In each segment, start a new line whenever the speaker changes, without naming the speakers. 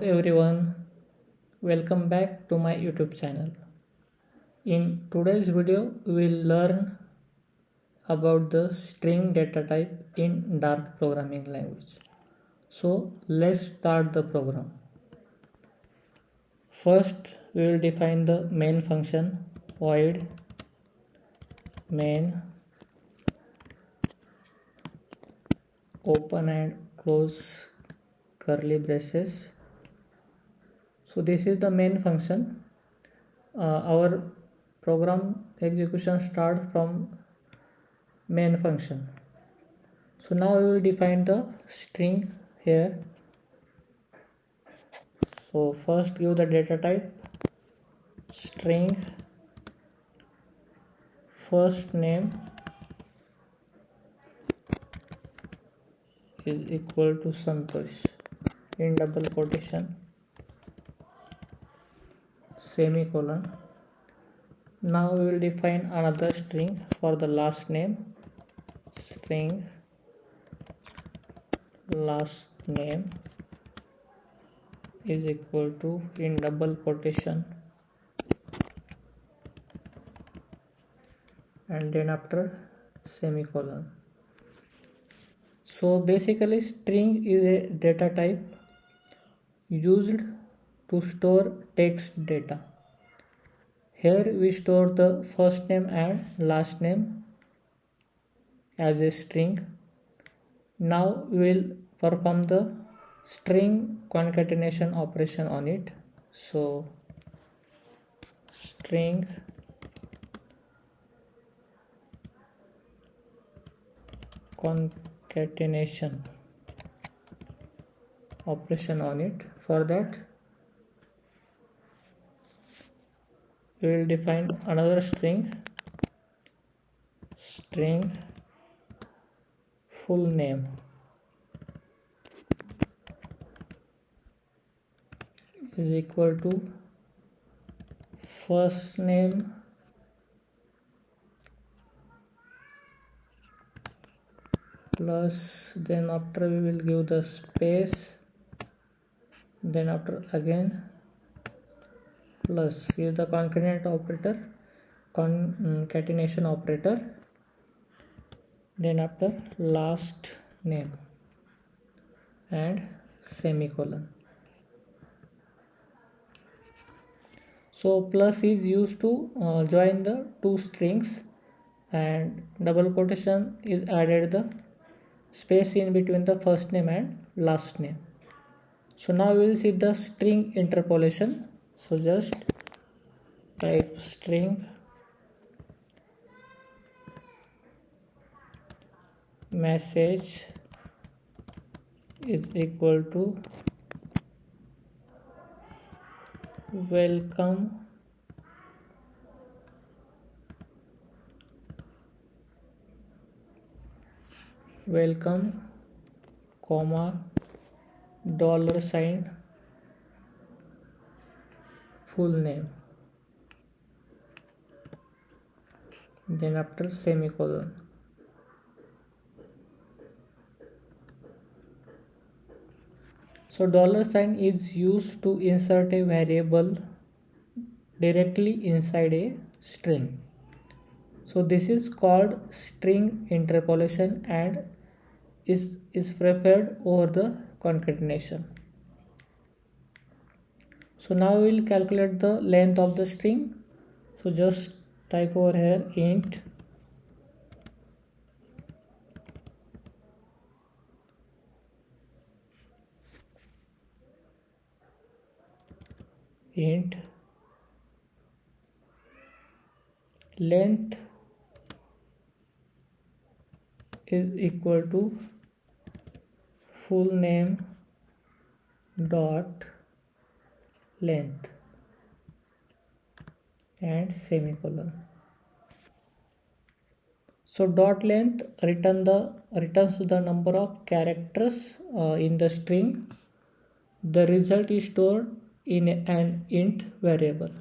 Everyone, welcome back to my YouTube channel. In today's video, we'll learn about the string data type in Dart programming language. So let's start the program. First, we will define the main function void main open and close curly braces. So this is the main function. Our program execution starts from main function. So now we will define the string here. So first give the data type string first name is equal to Santosh in double quotation semicolon. Now we will define another string for the last name string last name is equal to in double quotation and then after semicolon. So basically string is a data type used to store text data. Here we store the first name and last name as a string. Now we will perform the string concatenation operation on it. So string concatenation operation on it. For that we will define another string full name is equal to first name plus then after we will give the space, then after again plus give the concatenation operator, then after last name and semicolon. So plus is used to join the two strings and double quotation is added the space in between the first name and last name. So now we will see the string interpolation. So just type string message is equal to welcome comma dollar sign full name, then after semicolon. So dollar sign is used to insert a variable directly inside a string. So this is called string interpolation and is preferred over the concatenation. So now we will calculate the length of the string. So just type over here int length is equal to full name dot length and semicolon. So dot length returns the number of characters in the string. The result is stored in an int variable.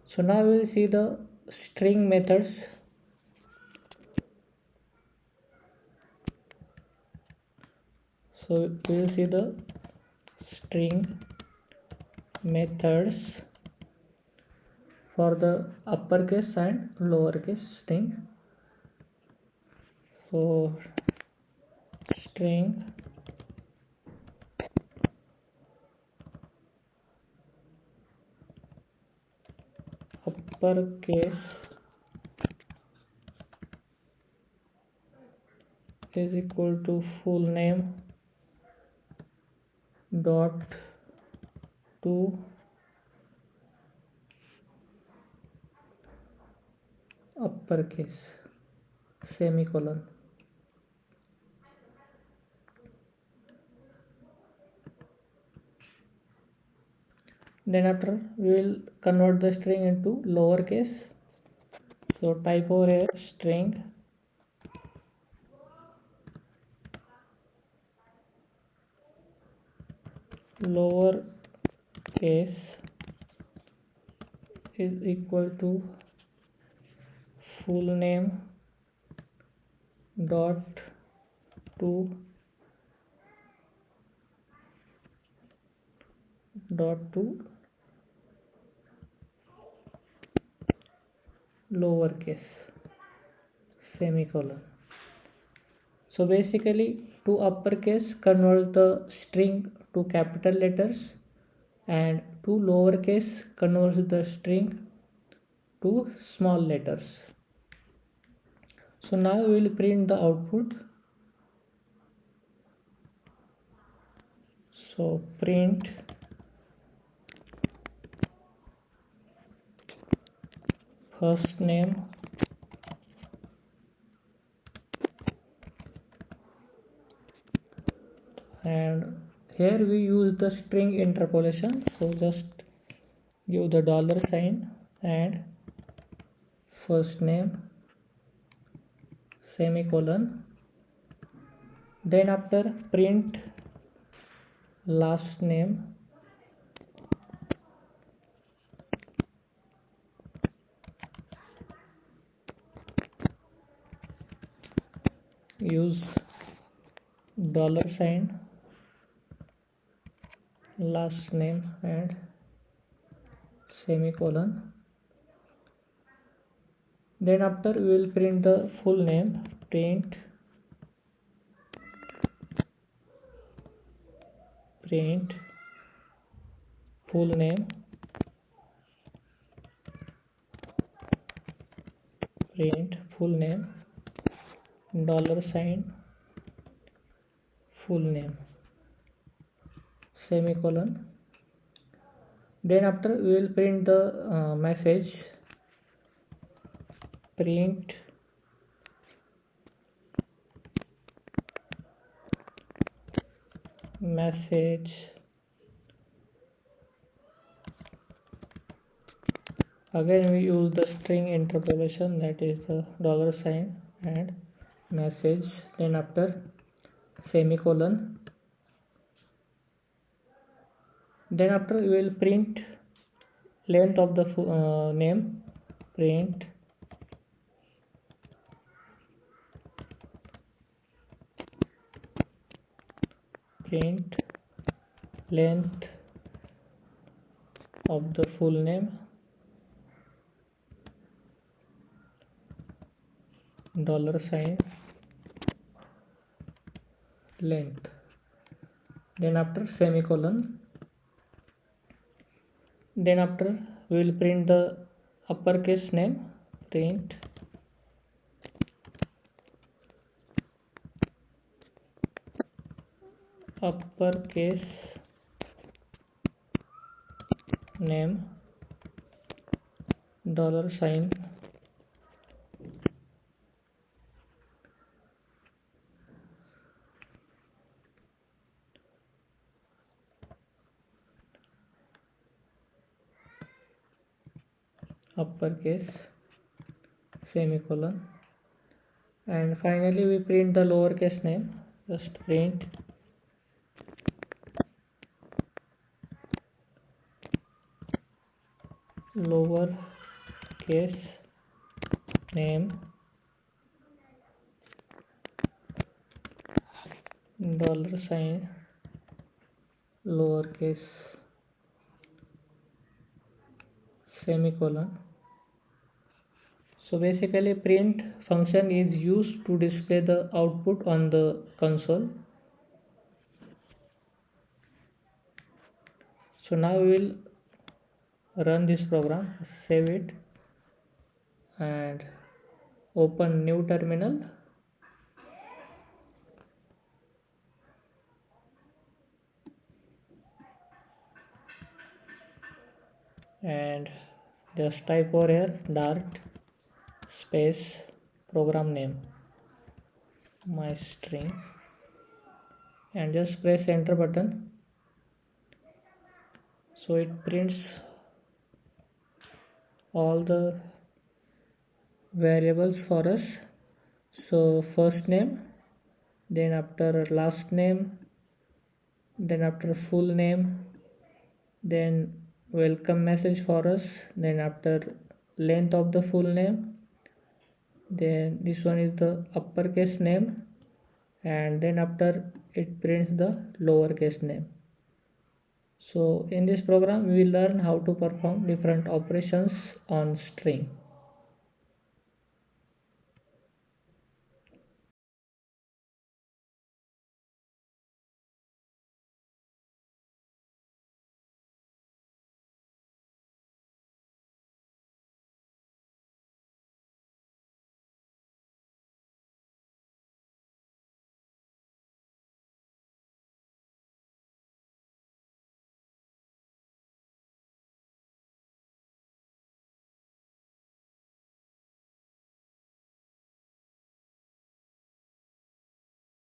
So now we will see the string methods. So we will see the string methods for the uppercase and lowercase string. So string uppercase is equal to full name dot to uppercase semicolon. Then after we will convert the string into lowercase. So type over here string lowercase is equal to full name dot to lowercase semicolon. So basically toUpperCase converts the string to capital letters and toLowerCase converts the string to small letters. So now we will print the output. So print first name and here we use the string interpolation. So just give the dollar sign and first name semicolon. Then after print last name use dollar sign last name and semicolon. Then after we will print the full name print full name dollar sign full name semicolon. Then after we will print the message print message again we use the string interpolation, that is the dollar sign and message, then after semicolon. Then after we will print length of the name print length of the full name dollar sign length, then after semicolon. Then after we will print the uppercase name print uppercase name dollar sign uppercase semicolon, and finally we print the lowercase name, just print lowercase name $sign lowercase semicolon. So basically print function is used to display the output on the console. So now we will run this program, save it and open new terminal and just type over here dart space program name my string and just press enter button. So it prints all the variables for us. So first name, then after last name, then after full name, then welcome message for us, then after length of the full name, then this one is the uppercase name, and then after it prints the lowercase name. So in this program we will learn how to perform different operations on string.